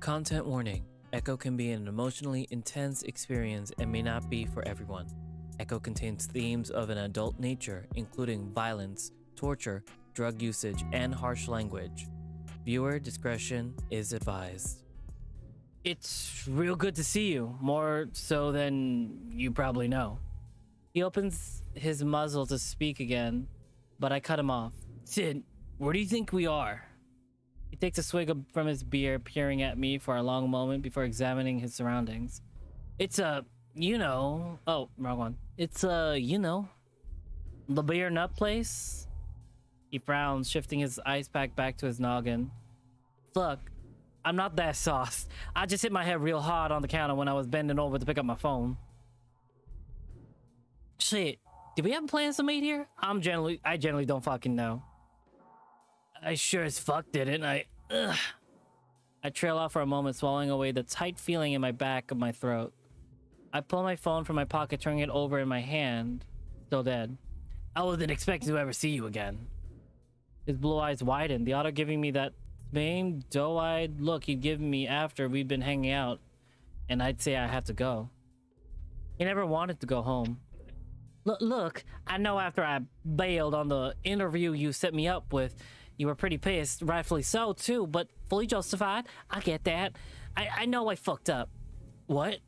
Content warning. Echo can be an emotionally intense experience and may not be for everyone. Echo contains themes of an adult nature, including violence, torture, drug usage, and harsh language. Viewer discretion is advised. It's real good to see you, more so than you probably know. He opens his muzzle to speak again, but I cut him off. Sid, where do you think we are? He takes a swig from his beer, peering at me for a long moment before examining his surroundings. It's oh, wrong one. It's the beer nut place? He frowns, shifting his ice pack back to his noggin. Look, I'm not that sauced. I just hit my head real hard on the counter when I was bending over to pick up my phone. Shit, did we have plans to meet here? I generally don't fucking know. I sure as fuck didn't. I trail off for a moment, swallowing away the tight feeling in my back of my throat. I pull my phone from my pocket, turning it over in my hand. Still dead. I wasn't expecting to ever see you again. His blue eyes widen, the otter giving me that same doe-eyed look he'd given me after we'd been hanging out, and I'd say I have to go. He never wanted to go home. Look, I know after I bailed on the interview you set me up with, you were pretty pissed, rightfully so too, but fully justified. I get that. I know I fucked up. What?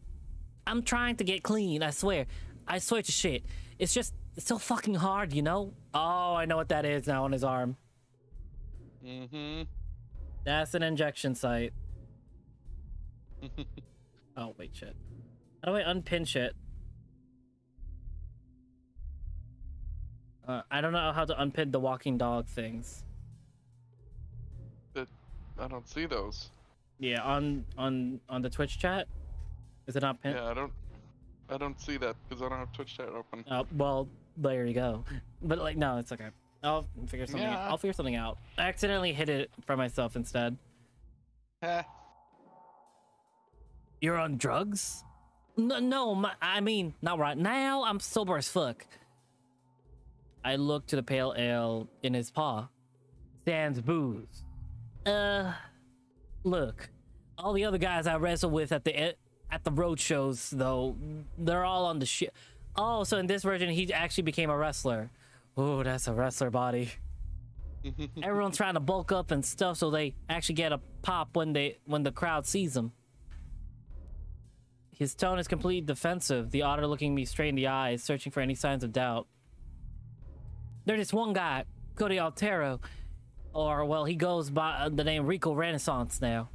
I'm trying to get clean, I swear. I swear to shit. It's so fucking hard, you know? Oh, I know what that is now on his arm. Mm-hmm. That's an injection site. Oh, wait, shit. How do I unpin shit? I don't know how to unpin the walking dog things. I don't see those. Yeah, on the Twitch chat? Is it not pinned? Yeah, I don't see that because I don't have Twitch chat open. Oh, well, there you go. But like, no, it's okay. I'll figure something out. I'll figure something out. I accidentally hit it for myself instead. You're on drugs? No, I mean, not right now. I'm sober as fuck. I look to the pale ale in his paw. Sans booze. Look, all the other guys I wrestle with at the road shows, though, they're all on the shit. Oh, so in this version, he actually became a wrestler. Oh, that's a wrestler body. Everyone's trying to bulk up and stuff so they actually get a pop when the crowd sees them. His tone is completely defensive, the otter looking me straight in the eyes, searching for any signs of doubt. There's this one guy, Cody Altero, or, well, he goes by the name Rico Renaissance now.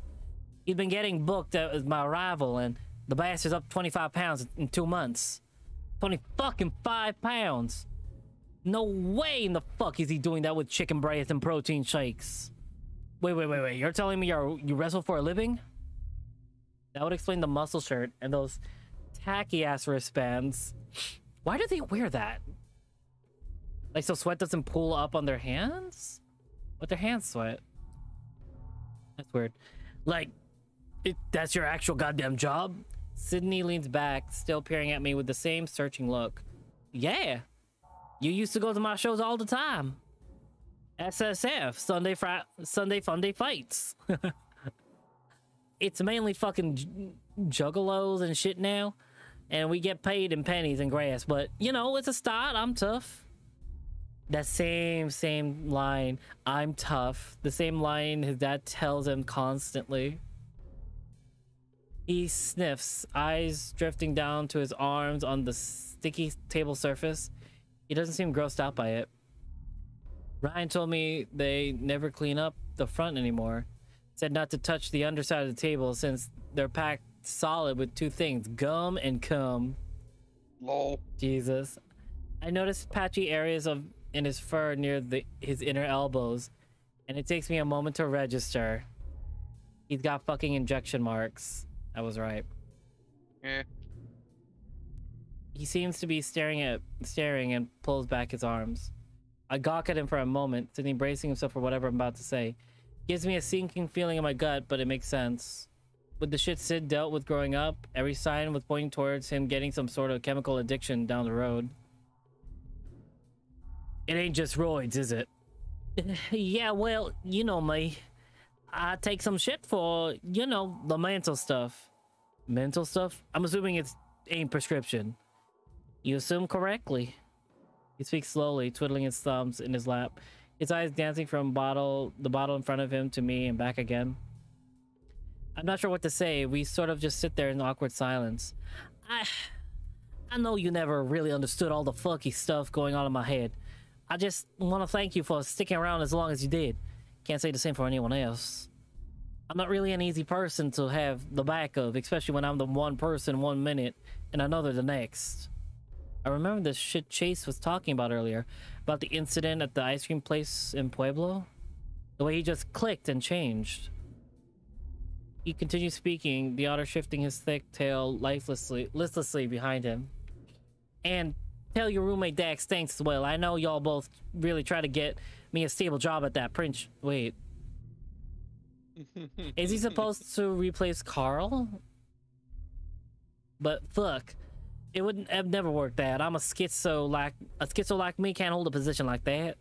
He's been getting booked as my rival, and the bastard's up 25 pounds in 2 months. 25 pounds! No way in the fuck is he doing that with chicken breast and protein shakes. Wait. You're telling me you wrestle for a living? That would explain the muscle shirt and those tacky ass wristbands. Why do they wear that? Like so sweat doesn't pool up on their hands? What their hands sweat? That's weird. Like, that's your actual goddamn job? Sydney leans back, still peering at me with the same searching look. Yeah. You used to go to my shows all the time. SSF, Sunday Funday Fights. It's mainly fucking juggalos and shit now. And we get paid in pennies and grass. But, you know, it's a start. I'm tough. That same line. I'm tough. The same line his dad tells him constantly. He sniffs, eyes drifting down to his arms on the sticky table surface. He doesn't seem grossed out by it. Ryan told me they never clean up the front anymore. Said not to touch the underside of the table since they're packed solid with two things, gum and cum. Lol. Jesus. I noticed patchy areas in his fur near his inner elbows, and it takes me a moment to register. He's got fucking injection marks. I was right. Eh. He seems to be staring and pulls back his arms. I gawk at him for a moment, Sydney bracing himself for whatever I'm about to say. Gives me a sinking feeling in my gut, but it makes sense. With the shit Sid dealt with growing up, every sign was pointing towards him getting some sort of chemical addiction down the road. It ain't just roids, is it? Yeah, well, you know me. I take some shit for, you know, the mental stuff. Mental stuff? I'm assuming it's ain't prescription. You assume correctly. He speaks slowly, twiddling his thumbs in his lap. His eyes dancing from the bottle in front of him to me and back again. I'm not sure what to say. We sort of just sit there in awkward silence. I know you never really understood all the fucky stuff going on in my head. I just want to thank you for sticking around as long as you did. Can't say the same for anyone else. I'm not really an easy person to have the back of, especially when I'm the one person 1 minute and another the next. I remember the shit Chase was talking about earlier, about the incident at the ice cream place in Pueblo. The way he just clicked and changed. He continued speaking, the otter shifting his thick tail listlessly behind him. And tell your roommate Dax thanks as well. I know y'all both really try to get me a stable job at that Prince. Wait. Is he supposed to replace Carl? But fuck. It wouldn't have never worked out. I'm a schizo like me can't hold a position like that.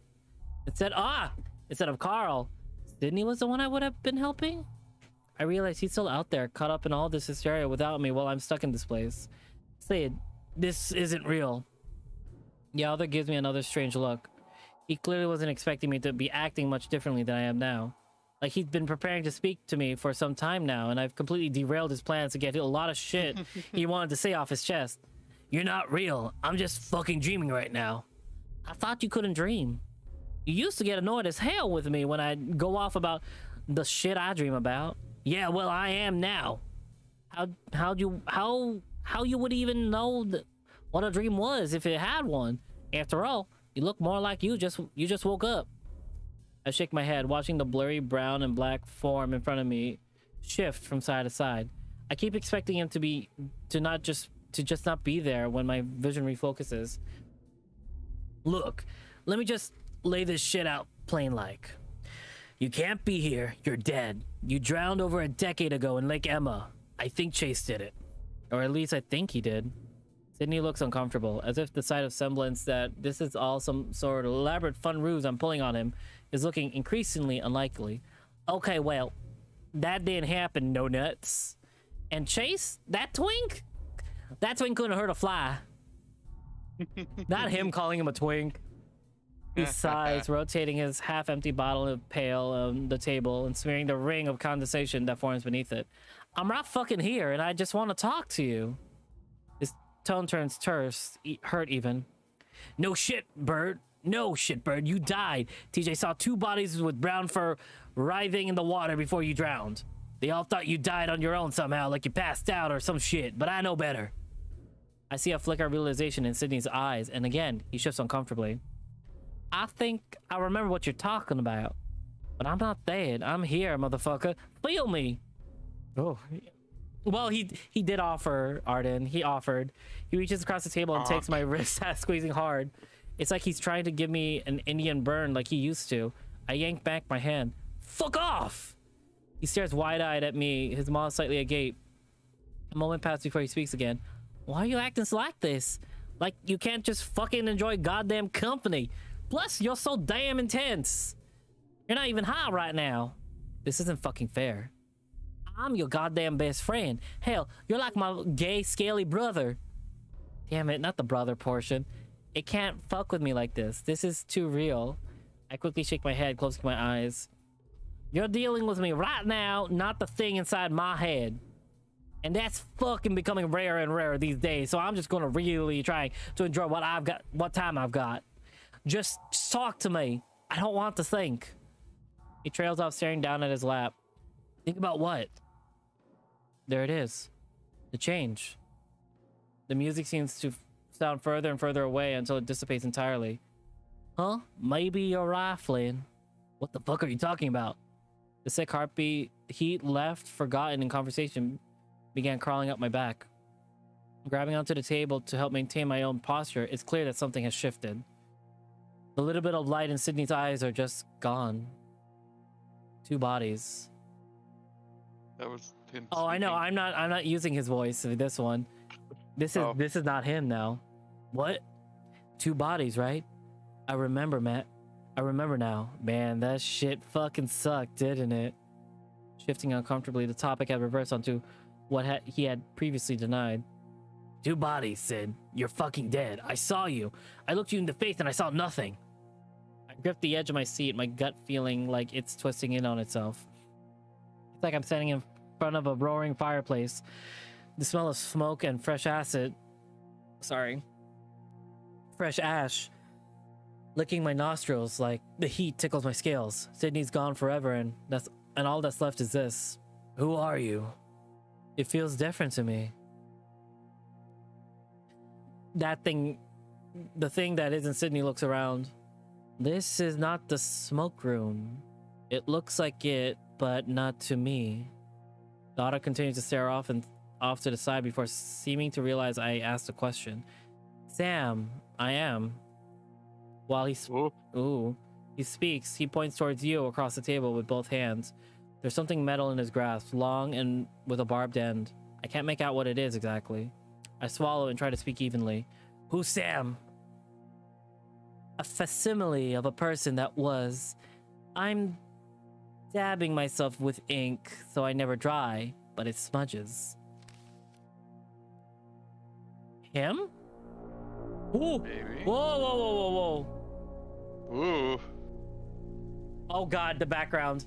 Instead of Carl, Sydney was the one I would have been helping? I realize he's still out there, caught up in all this hysteria without me while I'm stuck in this place. Sid, this isn't real. The other gives me another strange look. He clearly wasn't expecting me to be acting much differently than I am now. Like he'd been preparing to speak to me for some time now, and I've completely derailed his plans to get a lot of shit he wanted to say off his chest. You're not real. I'm just fucking dreaming right now. I thought you couldn't dream. You used to get annoyed as hell with me when I'd go off about the shit I dream about. Yeah, well, I am now. How you would even know what a dream was if it had one? After all, you look more like you just woke up. I shake my head, watching the blurry brown and black form in front of me shift from side to side. I keep expecting him to just not be there when my vision refocuses. Look, let me just lay this shit out plain like. You can't be here. You're dead. You drowned over a decade ago in Lake Emma. I think Chase did it. Or at least I think he did. Sydney looks uncomfortable, as if the sight of semblance that this is all some sort of elaborate fun ruse I'm pulling on him is looking increasingly unlikely. Okay, well, that didn't happen, no nuts. And Chase? That twink? That twink couldn't hurt a fly. Not him calling him a twink. He sighs, rotating his half-empty bottle of pale on the table and smearing the ring of condensation that forms beneath it. I'm not fucking here, and I just want to talk to you. His tone turns terse, hurt even. No shit, Bird. No shit, Bird. You died. TJ saw 2 bodies with brown fur writhing in the water before you drowned. They all thought you died on your own somehow, like you passed out or some shit, but I know better. I see a flicker of realization in Sydney's eyes, and again, he shifts uncomfortably. I think I remember what you're talking about, but I'm not dead. I'm here, motherfucker. Feel me. Oh, well, he did offer, Arden. He offered. He reaches across the table and takes my wrist, squeezing hard. It's like he's trying to give me an Indian burn like he used to. I yank back my hand. Fuck off! He stares wide-eyed at me, his mouth slightly agape. A moment passes before he speaks again. Why are you acting like this? Like you can't just fucking enjoy goddamn company. Plus, you're so damn intense. You're not even high right now. This isn't fucking fair. I'm your goddamn best friend. Hell, you're like my gay, scaly brother. Damn it, not the brother portion. It can't fuck with me like this. This is too real. I quickly shake my head, closing my eyes. You're dealing with me right now, not the thing inside my head. And that's fucking becoming rarer and rarer these days, so I'm just gonna really try to enjoy what I've got, what time I've got. Just talk to me. I don't want to think. He trails off, staring down at his lap. Think about what? There it is. The change. The music seems to sound further and further away until it dissipates entirely. Huh? Maybe you're rifling. What the fuck are you talking about? The sick heartbeat, heat left, forgotten in conversation, began crawling up my back. Grabbing onto the table to help maintain my own posture, it's clear that something has shifted. The little bit of light in Sydney's eyes are just gone. 2 bodies. That was him. Oh, I know. I'm not using his voice for this one. This is not him now. What? 2 bodies, right? I remember, Matt. I remember now. Man, that shit fucking sucked, didn't it? Shifting uncomfortably, the topic had reversed onto what he had previously denied. 2 bodies, Sid. You're fucking dead. I saw you. I looked you in the face and I saw nothing. I gripped the edge of my seat, my gut feeling like it's twisting in on itself. It's like I'm standing in front of a roaring fireplace. The smell of smoke and fresh acid. Sorry. Fresh ash. Licking my nostrils like the heat tickles my scales. Sydney's gone forever and all that's left is this. Who are you? It feels different to me. That thing, the thing that isn't Sydney looks around. This is not the smoke room. It looks like it, but not to me. The otter continues to stare off to the side before seeming to realize I asked a question. Sam, I am. While he speaks, he points towards you across the table with both hands. There's something metal in his grasp, long and with a barbed end. I can't make out what it is exactly. I swallow and try to speak evenly. Who's Sam? A facsimile of a person that was. I'm dabbing myself with ink so I never dry, but it smudges. Him? Ooh! Maybe. Whoa, whoa, whoa, whoa, whoa. Ooh. Oh god, the background.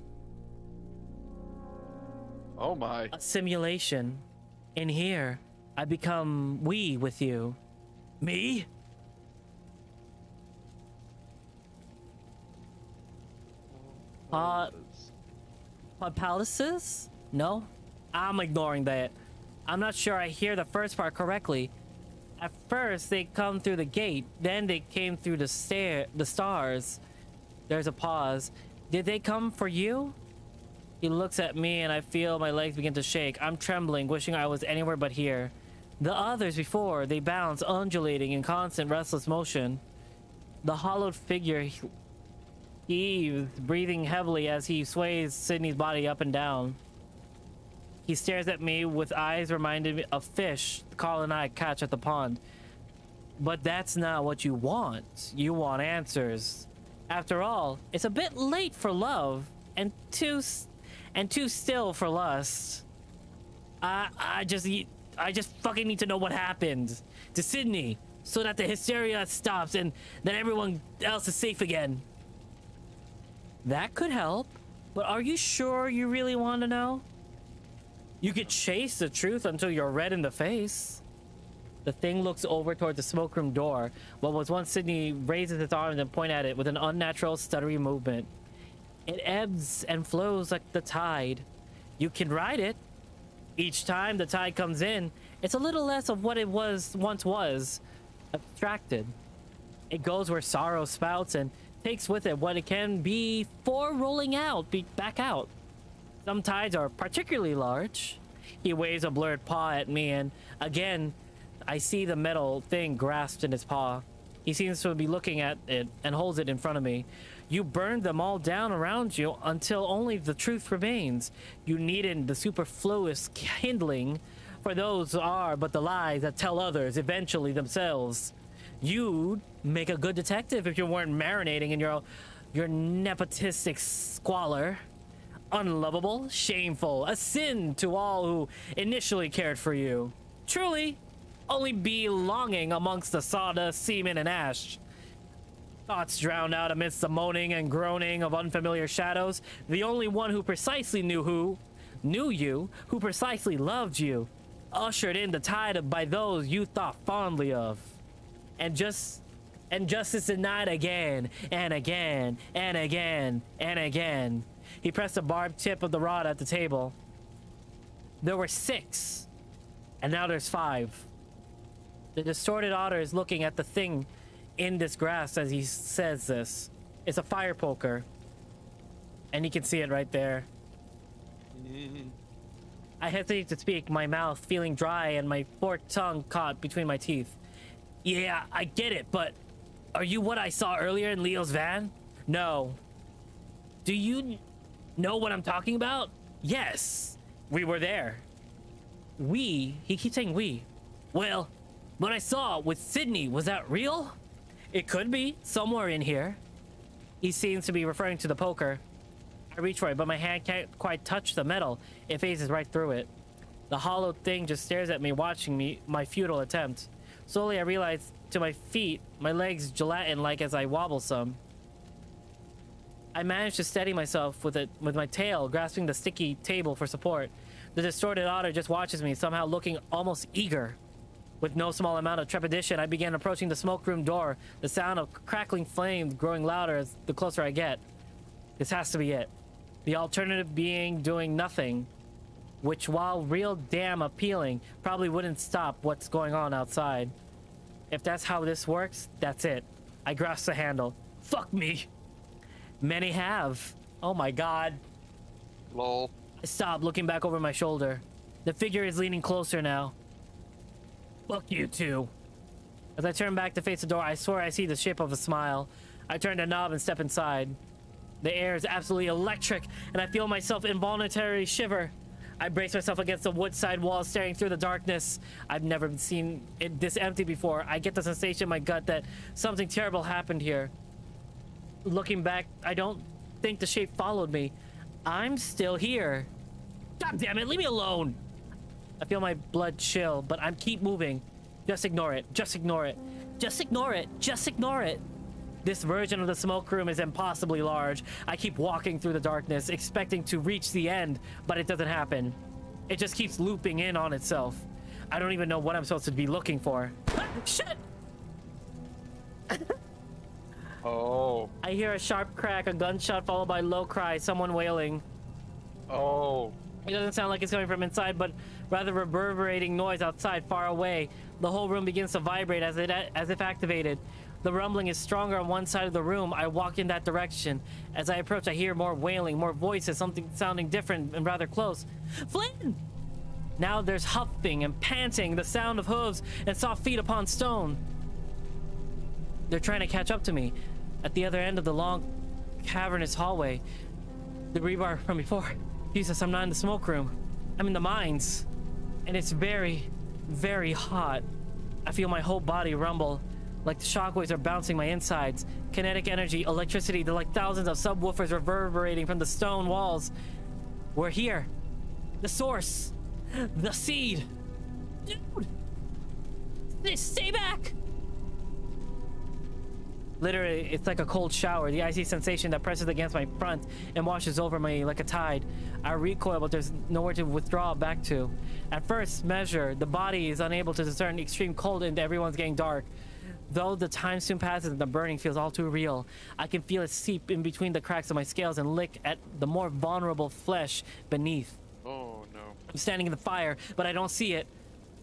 Oh my. A simulation. In here, I become we with you. Me? Palaces? No? I'm ignoring that. I'm not sure I hear the first part correctly. At first, they come through the gate. Then they came through the stars. There's a pause. Did they come for you? He looks at me and I feel my legs begin to shake. I'm trembling, wishing I was anywhere but here. The others before, they bounce, undulating in constant restless motion. The hollowed figure heaves, breathing heavily as he sways Sydney's body up and down. He stares at me with eyes reminding me of fish Carl and I catch at the pond. But that's not what you want. You want answers. After all, it's a bit late for love and too still for lust. I just fucking need to know what happened to Sydney so that the hysteria stops and that everyone else is safe again. That could help, but are you sure you really want to know? You could chase the truth until you're red in the face. The thing looks over towards the smoke room door. What was once Sydney raises its arms and points at it with an unnatural, stuttery movement. It ebbs and flows like the tide. You can ride it. Each time the tide comes in, it's a little less of what it once was, abstracted. It goes where sorrow spouts and takes with it what it can be for rolling back out. Some tides are particularly large. He waves a blurred paw at me, and again, I see the metal thing grasped in his paw. He seems to be looking at it and holds it in front of me. You burned them all down around you until only the truth remains. You needed the superfluous kindling, for those are but the lies that tell others, eventually themselves. You'd make a good detective if you weren't marinating in your nepotistic squalor. Unlovable, shameful, a sin to all who initially cared for you. Truly, only belonging amongst the sawdust, semen, and ash. Thoughts drowned out amidst the moaning and groaning of unfamiliar shadows. The only one who precisely knew you, who precisely loved you, ushered in the tide by those you thought fondly of. And justice denied again, and again, and again, and again. He pressed the barbed tip of the rod at the table. There were 6, and now there's 5. The distorted otter is looking at the thing in this grass as he says this. It's a fire poker, and he can see it right there. I hesitate to speak, my mouth feeling dry and my forked tongue caught between my teeth. Yeah, I get it, but are you what I saw earlier in Leo's van? No. Do you know what I'm talking about? Yes, we were there. We? He keeps saying we. Well, what I saw with Sydney, was that real? It could be, somewhere in here. He seems to be referring to the poker. I I reach for it, but my hand can't quite touch the metal. It phases right through it. The hollow thing just stares at me, watching me, my futile attempt. Slowly, I realize to my feet, my legs gelatin-like as I wobble some. I manage to steady myself with my tail, grasping the sticky table for support. The distorted otter just watches me, somehow looking almost eager. With no small amount of trepidation, I began approaching the smoke room door, the sound of crackling flames growing louder as the closer I get. This has to be it. The alternative being doing nothing, which, while real damn appealing, probably wouldn't stop what's going on outside. If that's how this works, that's it. I grasp the handle. Fuck me. Many have. Oh my god. Lol. I stop, looking back over my shoulder. The figure is leaning closer now. Fuck you too. As I turn back to face the door, I swear I see the shape of a smile. I turn the knob and step inside. The air is absolutely electric, and I feel myself involuntarily shiver. I brace myself against the woodside wall, staring through the darkness. I've never seen it this empty before. I get the sensation in my gut that something terrible happened here. Looking back, I don't think the shape followed me. I'm still here. God damn it, leave me alone! I feel my blood chill, but I keep moving. Just ignore it. Just ignore it. Just ignore it. Just ignore it. This version of the smoke room is impossibly large. I keep walking through the darkness, expecting to reach the end, but it doesn't happen. It just keeps looping in on itself. I don't even know what I'm supposed to be looking for. Shit! Oh. I hear a sharp crack, a gunshot followed by a low cry, someone wailing. Oh. It doesn't sound like it's coming from inside, but rather reverberating noise outside, far away. The whole room begins to vibrate as if activated. The rumbling is stronger on one side of the room. I walk in that direction. As I approach, I hear more wailing, more voices, something sounding different and rather close. Flynn! Now there's huffing and panting, the sound of hooves and soft feet upon stone. They're trying to catch up to me. At the other end of the long, cavernous hallway. The rebar from before. Jesus, I'm not in the smoke room. I'm in the mines. And it's very, very hot. I feel my whole body rumble. Like the shockwaves are bouncing my insides. Kinetic energy, electricity, they're like thousands of subwoofers reverberating from the stone walls. We're here. The source. The seed. Dude! Stay back! Literally, it's like a cold shower. The icy sensation that presses against my front and washes over me like a tide. I recoil, but there's nowhere to withdraw back to. At first measure, the body is unable to discern extreme cold and everyone's getting dark. Though the time soon passes and the burning feels all too real, I can feel it seep in between the cracks of my scales and lick at the more vulnerable flesh beneath. Oh no. I'm standing in the fire, but I don't see it.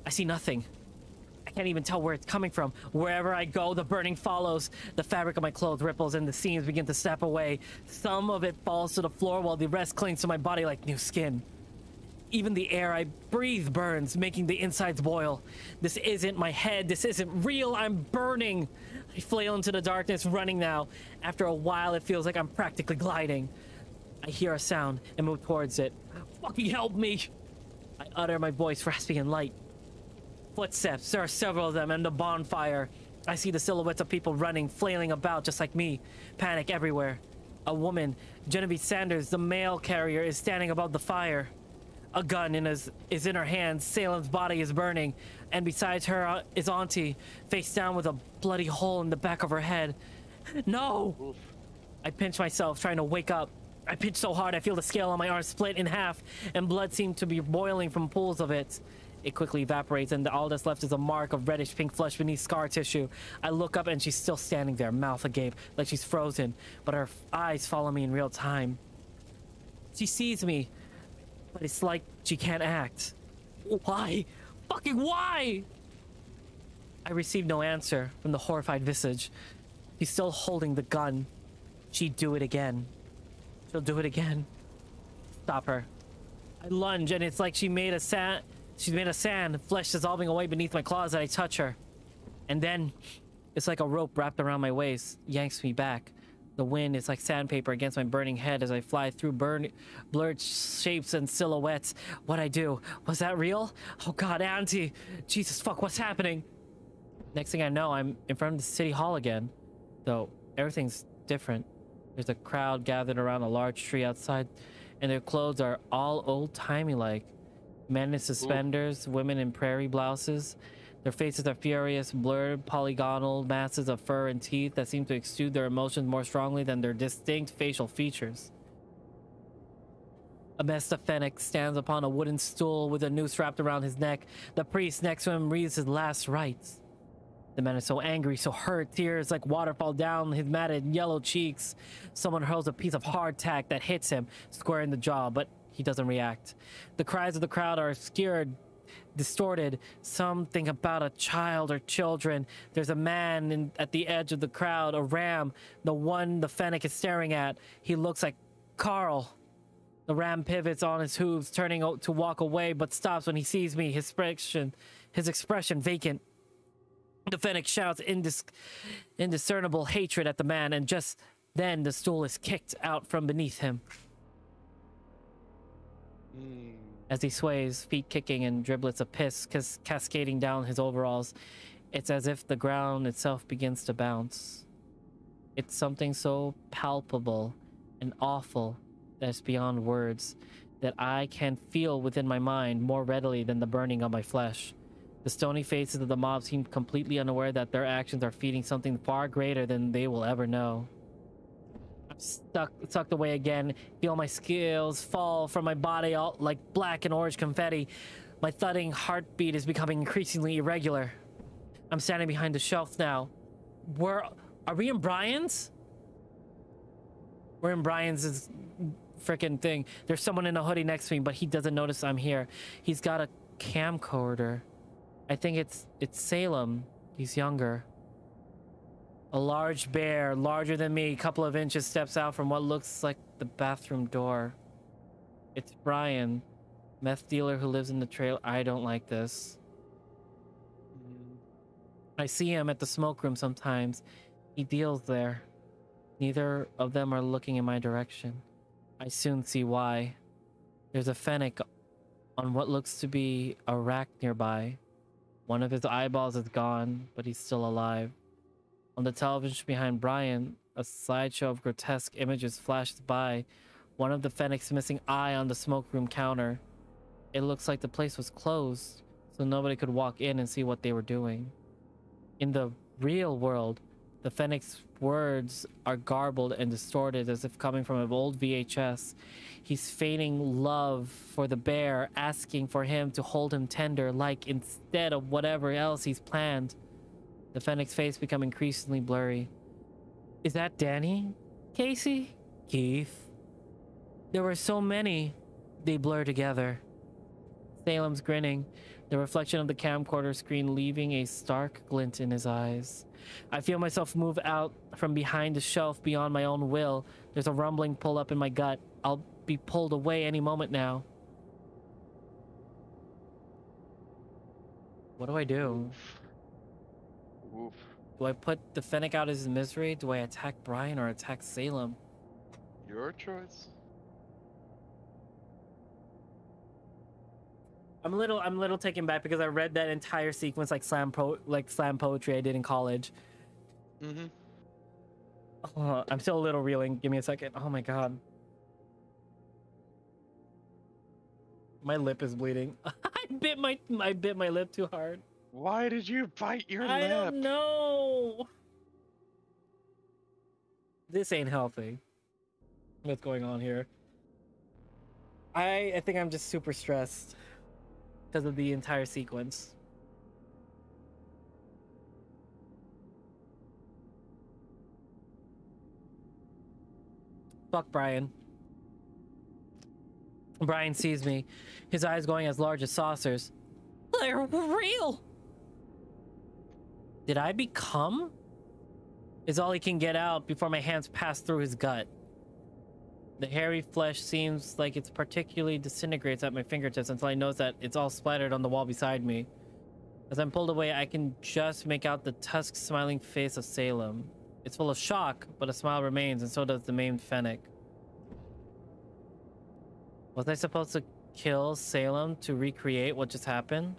I see nothing. I can't even tell where it's coming from. Wherever I go, the burning follows. The fabric of my clothes ripples and the seams begin to snap away. Some of it falls to the floor while the rest clings to my body like new skin. Even the air I breathe burns, making the insides boil. This isn't my head. This isn't real. I'm burning. I flail into the darkness, running now. After a while, it feels like I'm practically gliding. I hear a sound and move towards it. Fucking help me! I utter my voice raspy and light. Footsteps. There are several of them and the bonfire. I see the silhouettes of people running, flailing about just like me. Panic everywhere. A woman, Genevieve Sanders, the mail carrier, is standing above the fire. A gun is in her hand. Salem's body is burning, and beside her is Auntie, face down with a bloody hole in the back of her head. No! Oof. I pinch myself, trying to wake up. I pinch so hard I feel the scale on my arm split in half, and blood seems to be boiling from pools of it. It quickly evaporates, and all that's left is a mark of reddish pink flesh beneath scar tissue. I look up, and she's still standing there, mouth agape, like she's frozen, but her eyes follow me in real time. She sees me, but it's like she can't act. Why? Fucking why? I receive no answer from the horrified visage. She's still holding the gun. She'd do it again. She'll do it again. Stop her. I lunge, and it's like she's made of sand, flesh dissolving away beneath my claws as I touch her. And then, it's like a rope wrapped around my waist, yanks me back. The wind is like sandpaper against my burning head as I fly through blurred shapes and silhouettes. What'd I do? Was that real? Oh god, Auntie! Jesus fuck, what's happening? Next thing I know, I'm in front of the city hall again. Though, everything's different. There's a crowd gathered around a large tree outside, and their clothes are all old-timey like. Men in suspenders, women in prairie blouses. Their faces are furious, blurred, polygonal masses of fur and teeth that seem to exude their emotions more strongly than their distinct facial features. A Mesta Fennec stands upon a wooden stool with a noose wrapped around his neck. The priest next to him reads his last rites. The man is so angry, so hurt, tears like water fall down his matted yellow cheeks. Someone hurls a piece of hardtack that hits him square in the jaw, but he doesn't react. The cries of the crowd are scared, distorted. Some think about a child or children. There's a man at the edge of the crowd, a ram, the one the Fennec is staring at. He looks like Carl. The ram pivots on his hooves, turning to walk away, but stops when he sees me, his expression vacant. The Fennec shouts indiscernible hatred at the man, and just then the stool is kicked out from beneath him. As he sways, feet kicking and driblets of piss cascading down his overalls, it's as if the ground itself begins to bounce. It's something so palpable and awful that's beyond words, that I can feel within my mind more readily than the burning of my flesh. The stony faces of the mob seem completely unaware that their actions are feeding something far greater than they will ever know. I'm sucked away again, feel my scales fall from my body all like black and orange confetti. My thudding heartbeat is becoming increasingly irregular. I'm standing behind the shelf now. Are we in Brian's? We're in Brian's freaking thing. There's someone in a hoodie next to me, but he doesn't notice I'm here. He's got a camcorder. I think it's Salem. He's younger. A large bear, larger than me, a couple of inches, steps out from what looks like the bathroom door. It's Brian, meth dealer who lives in the trail. I don't like this. I see him at the smoke room sometimes. He deals there. Neither of them are looking in my direction. I soon see why. There's a Fennec on what looks to be a rack nearby. One of his eyeballs is gone, but he's still alive. On the television behind Brian, a slideshow of grotesque images flashes by. One of the Fennec's missing eye on the smoke room counter. It looks like the place was closed, so nobody could walk in and see what they were doing. In the real world, the Fennec's words are garbled and distorted as if coming from an old VHS. He's feigning love for the bear, asking for him to hold him tender, like instead of whatever else he's planned. The Fennec's face become increasingly blurry. Is that Danny? Casey? Keith? There were so many. They blur together. Salem's grinning, the reflection of the camcorder screen leaving a stark glint in his eyes. I feel myself move out from behind the shelf beyond my own will. There's a rumbling pull up in my gut. I'll be pulled away any moment now. What do I do? Oof. Do I put the Fennec out of his misery? Do I attack Brian or attack Salem? Your choice. I'm a little taken back because I read that entire sequence like slam poetry I did in college. I'm still a little reeling. Give me a second. Oh my god. My lip is bleeding. I bit my lip too hard. Why did you bite your lip? I don't know. This ain't healthy. What's going on here? I think I'm just super stressed because of the entire sequence. Fuck Brian. Brian sees me, his eyes going as large as saucers. They're real! Did I become? Is all he can get out before my hands pass through his gut. The hairy flesh seems like it's particularly disintegrates at my fingertips until I notice that it's all splattered on the wall beside me. As I'm pulled away, I can just make out the tusked, smiling face of Salem. It's full of shock, but a smile remains, and so does the maimed Fennec. Was I supposed to kill Salem to recreate what just happened?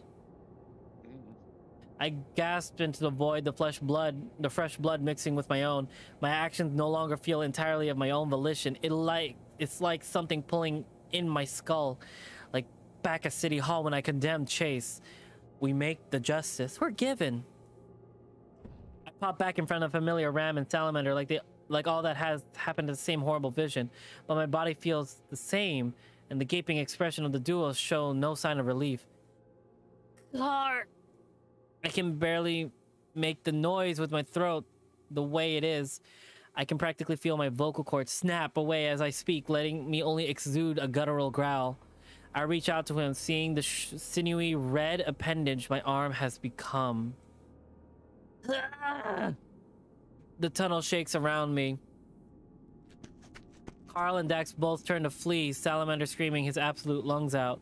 I gasped into the void, the fresh blood mixing with my own. My actions no longer feel entirely of my own volition. It's like something pulling in my skull, like back at City Hall when I condemned Chase. We make the justice we're given. I pop back in front of familiar Ram and Salamander like all that has happened to the same horrible vision, but my body feels the same, and the gaping expression of the duo show no sign of relief. Clark! I can barely make the noise with my throat the way it is. I can practically feel my vocal cords snap away as I speak, letting me only exude a guttural growl. I reach out to him, seeing the sinewy red appendage my arm has become. The tunnel shakes around me. Carl and Dax both turn to flee, Salamander screaming his absolute lungs out.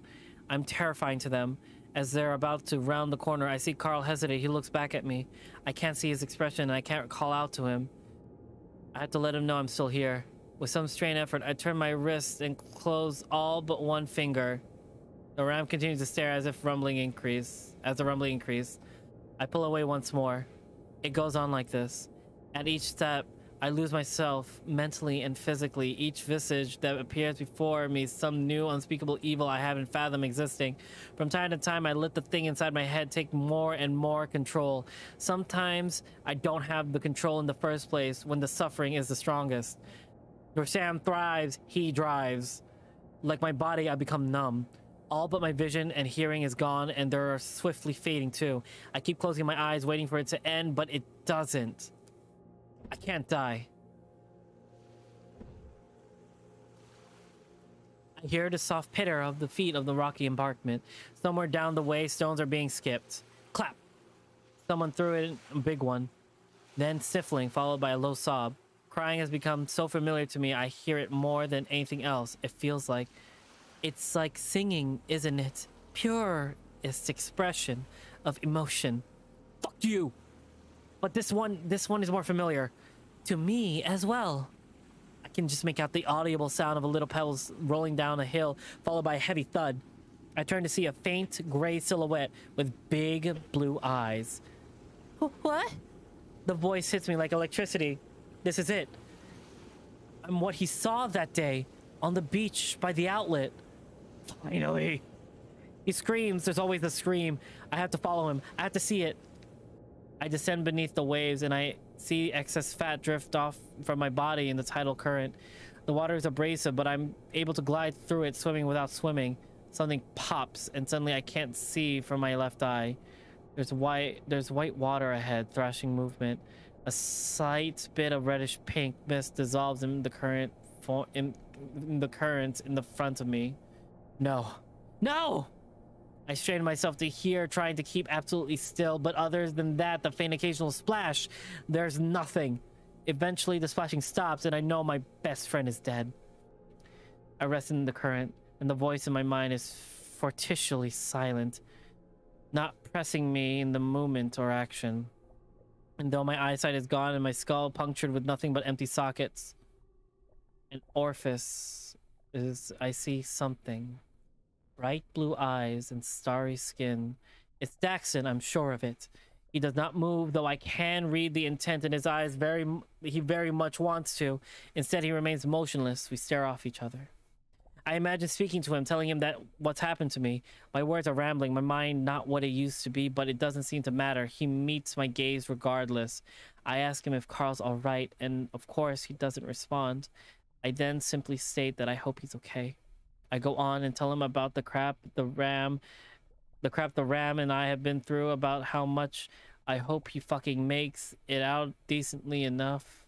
I'm terrifying to them. As they're about to round the corner, I see Carl hesitate. He looks back at me. I can't see his expression, and I can't call out to him. I have to let him know I'm still here. With some strained effort, I turn my wrist and close all but one finger. The Ram continues to stare as the rumbling increase. I pull away once more. It goes on like this. At each step, I lose myself mentally and physically. Each visage that appears before me is some new unspeakable evil I haven't fathomed existing. From time to time, I let the thing inside my head take more and more control. Sometimes I don't have the control in the first place when the suffering is the strongest. Where Sam thrives, he drives. Like my body, I become numb. All but my vision and hearing is gone, and they're swiftly fading too. I keep closing my eyes, waiting for it to end, but it doesn't. I can't die. I hear the soft pitter of the feet of the rocky embankment. Somewhere down the way, stones are being skipped. Clap! Someone threw it, a big one. Then sniffling, followed by a low sob. Crying has become so familiar to me, I hear it more than anything else. It feels like... It's like singing, isn't it? Purest expression of emotion. Fuck you! But this one is more familiar to me as well. I can just make out the audible sound of a little pebbles rolling down a hill, followed by a heavy thud. I turn to see a faint gray silhouette with big blue eyes. What? The voice hits me like electricity. This is it. I'm what he saw that day on the beach by the outlet. Finally. He screams. There's always a scream. I have to follow him. I have to see it. I descend beneath the waves and I see excess fat drift off from my body in the tidal current. The water is abrasive, but I'm able to glide through it, swimming without swimming. Something pops and suddenly I can't see from my left eye. There's white water ahead, thrashing movement. A slight bit of reddish pink mist dissolves in the current in the front of me. No. No! I strain myself to hear, trying to keep absolutely still, but other than that, the faint occasional splash, there's nothing. Eventually, the splashing stops, and I know my best friend is dead. I rest in the current, and the voice in my mind is fortitually silent, not pressing me in the movement or action. And though my eyesight is gone and my skull punctured with nothing but empty sockets, an orifice is, I see something. Bright blue eyes and starry skin. It's Daxon, I'm sure of it. He does not move, though I can read the intent in his eyes. He very much wants to. Instead, he remains motionless. We stare off each other. I imagine speaking to him, telling him that what's happened to me. My words are rambling, my mind not what it used to be, but it doesn't seem to matter. He meets my gaze regardless. I ask him if Carl's all right, and of course, he doesn't respond. I then simply state that I hope he's okay. I go on and tell him about the crap the Ram and I have been through, about how much I hope he fucking makes it out decently enough.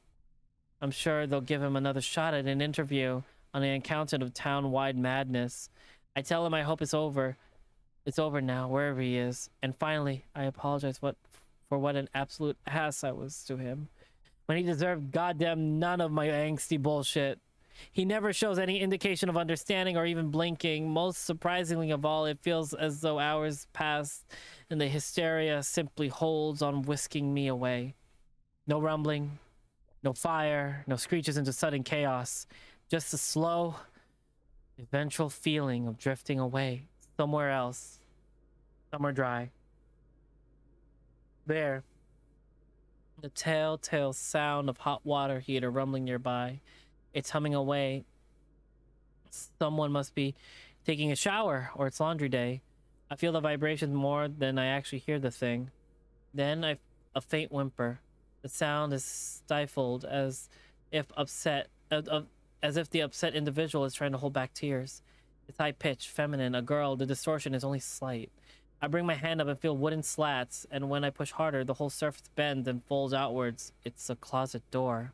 I'm sure they'll give him another shot at an interview on the account of town-wide madness. I tell him I hope it's over. It's over now, wherever he is. And finally, I apologize for what an absolute ass I was to him, when he deserved goddamn none of my angsty bullshit. He never shows any indication of understanding or even blinking. Most surprisingly of all, it feels as though hours passed and the hysteria simply holds on, whisking me away. No rumbling, no fire, no screeches into sudden chaos. Just a slow, eventual feeling of drifting away somewhere else, somewhere dry. There. The telltale sound of hot water heater rumbling nearby. It's humming away. Someone must be taking a shower, or it's laundry day. I feel the vibrations more than I actually hear the thing. Then a faint whimper. The sound is stifled as if as if the upset individual is trying to hold back tears. It's high-pitched, feminine, a girl. The distortion is only slight. I bring my hand up and feel wooden slats, and when I push harder, the whole surface bends and folds outwards. It's a closet door.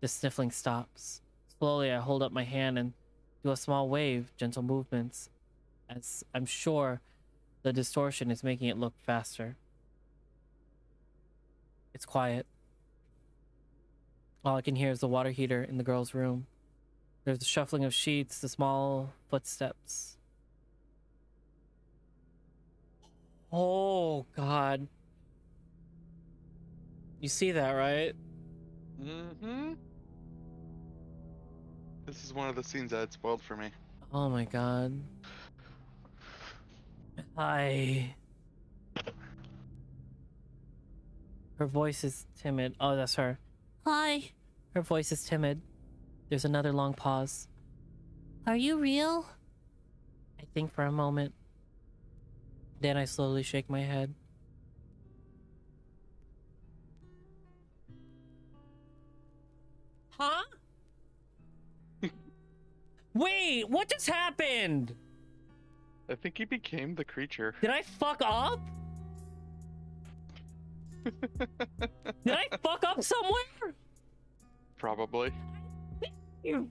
The sniffling stops. Slowly, I hold up my hand and do a small wave, gentle movements, as I'm sure the distortion is making it look faster. It's quiet. All I can hear is the water heater in the girl's room. There's the shuffling of sheets, the small footsteps. Oh, God. You see that, right? Mm-hmm. This is one of the scenes that had spoiled for me. Oh my God. Hi. Her voice is timid. Oh, that's her. Hi. Her voice is timid. There's another long pause. Are you real? I think for a moment. Then I slowly shake my head. Huh? Wait, what just happened? I think he became the creature. Did I fuck up? Did I fuck up somewhere? Probably. You